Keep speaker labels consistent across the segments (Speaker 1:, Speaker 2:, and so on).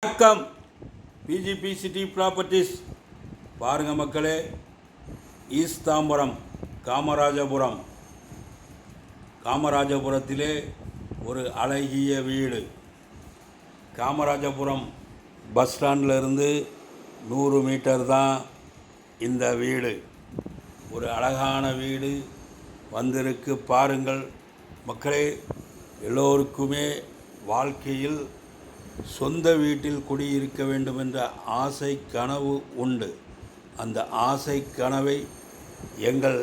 Speaker 1: வணக்கம். PGP city properties பாருங்கள் மக்களே. ஈஸ்ட் தாம்பரம் காமராஜபுரத்திலே ஒரு அழகிய வீடு. காமராஜபுரம் பஸ் ஸ்டாண்டில் இருந்து 100 மீட்டர் தான் இந்த வீடு. ஒரு அழகான வீடு வந்திருக்கு பாருங்கள் மக்களே. எல்லோருக்குமே வாழ்க்கையில் சொந்த வீட்டில் குடியிருக்க வேண்டும் என்ற ஆசை கனவு உண்டு. அந்த ஆசை கனவை எங்கள்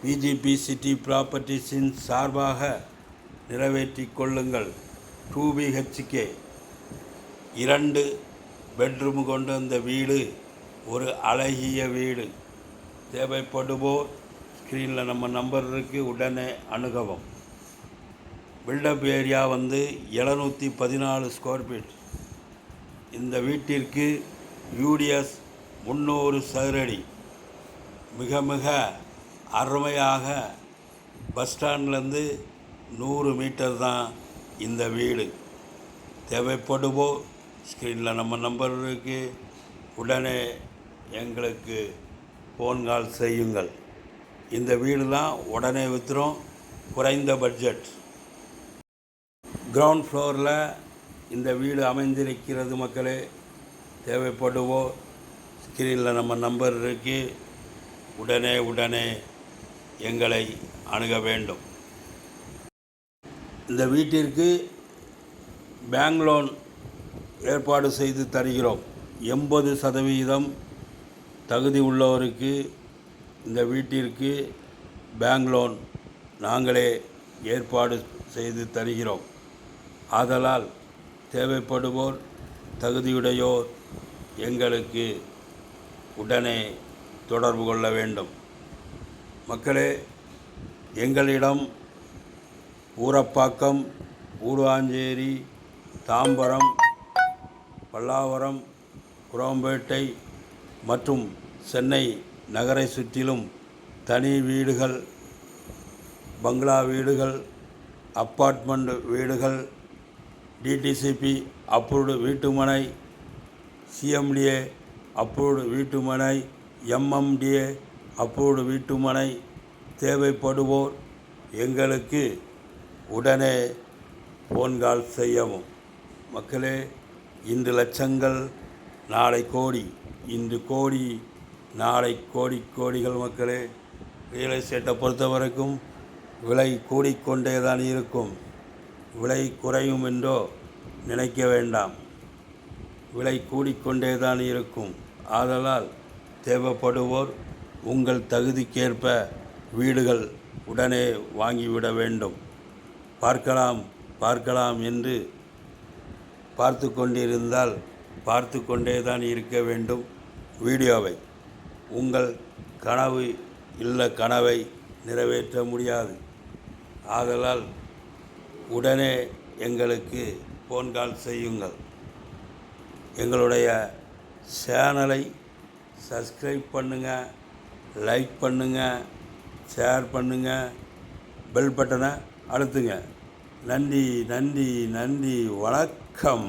Speaker 1: பிஜிபி சிட்டி ப்ராப்பர்ட்டிஸின் சார்பாக நிறைவேற்றி கொள்ளுங்கள். 2 BHK 2 பெட்ரூம் கொண்ட அந்த வீடு ஒரு அழகிய வீடு. தேவைப்படுவோர் ஸ்க்ரீனில் நம்ம நம்பர் இருக்குது, உடனே அணுகவும். Built up area 714 square feet. இந்த வீட்டிற்கு யூடிஎஸ் 300 சதுரடி. மிக மிக அருமையாக பஸ் ஸ்டாண்ட்லேருந்து 100 மீட்டர் தான் இந்த வீடு. தேவைப்படுவோர் ஸ்க்ரீனில் நம்ம நம்பர் இருக்குது, உடனே எங்களுக்கு ஃபோன் கால் செய்யுங்கள். இந்த வீடுலாம் உடனே விற்றுரும், குறைந்த பட்ஜெட். கிரவுண்ட் ஃப்ளோரில் இந்த வீடு அமைந்திருக்கிறது மக்களே. தேவைப்படுவோர் ஸ்க்ரீனில் நம்ம நம்பர் இருக்கு, உடனே எங்களை அணுக வேண்டும். இந்த வீட்டிற்கு பேங்க் லோன் ஏற்பாடு செய்து தருகிறோம். 80% தகுதி உள்ளவருக்கு இந்த வீட்டிற்கு பேங்க் லோன் நாங்களே ஏற்பாடு செய்து தருகிறோம். ஆதலால் தேவைப்படுவோர் தகுதியுடையோர் எங்களுக்கு உடனே தொடர்பு கொள்ள வேண்டும். மக்களே, எங்களிடம் ஊரப்பாக்கம், ஊடுவாஞ்சேரி, தாம்பரம், பல்லாவரம், குரோம்பேட்டை மற்றும் சென்னை நகரை சுற்றிலும் தனி வீடுகள், பங்களா வீடுகள், அப்பார்ட்மெண்ட் வீடுகள், டிடிசிபி அப்ரூவ்டு வீட்டுமனை, சிஎம்டிஏ அப்ரூவ்டு வீட்டுமனை, எம்எம்டிஏ அப்ரூவ்டு வீட்டுமனை தேவைப்படுவோர் எங்களுக்கு உடனே ஃபோன் கால் செய்யவும். மக்களே, இன்று லட்சங்கள், நாளை கோடி. இன்று கோடி, நாளை கோடிகள் மக்களே. ரியல் எஸ்டேட்டை பொறுத்த வரைக்கும் விலை கூடிக்கொண்டே தான் இருக்கும். விலை குறையும் என்றோ நினைக்க வேண்டாம், விலை கூடிக்கொண்டே தான் இருக்கும். ஆதலால் தேவைப்படுவோர் உங்கள் தகுதிக்கேற்ப வீடுகள் உடனே வாங்கிவிட வேண்டும். பார்க்கலாம் என்று பார்த்து கொண்டிருந்தால் பார்த்து கொண்டே தான் இருக்க வேண்டும் வீடியோவை. உங்கள் கனவை நிறைவேற்ற முடியாது. ஆதலால் உடனே எங்களுக்கு ஃபோன் கால் செய்யுங்கள். எங்களுடைய சேனலை சப்ஸ்கிரைப் பண்ணுங்கள், லைக் பண்ணுங்கள், ஷேர் பண்ணுங்கள், பெல் பட்டனை அழுத்துங்க. நன்றி. வணக்கம்.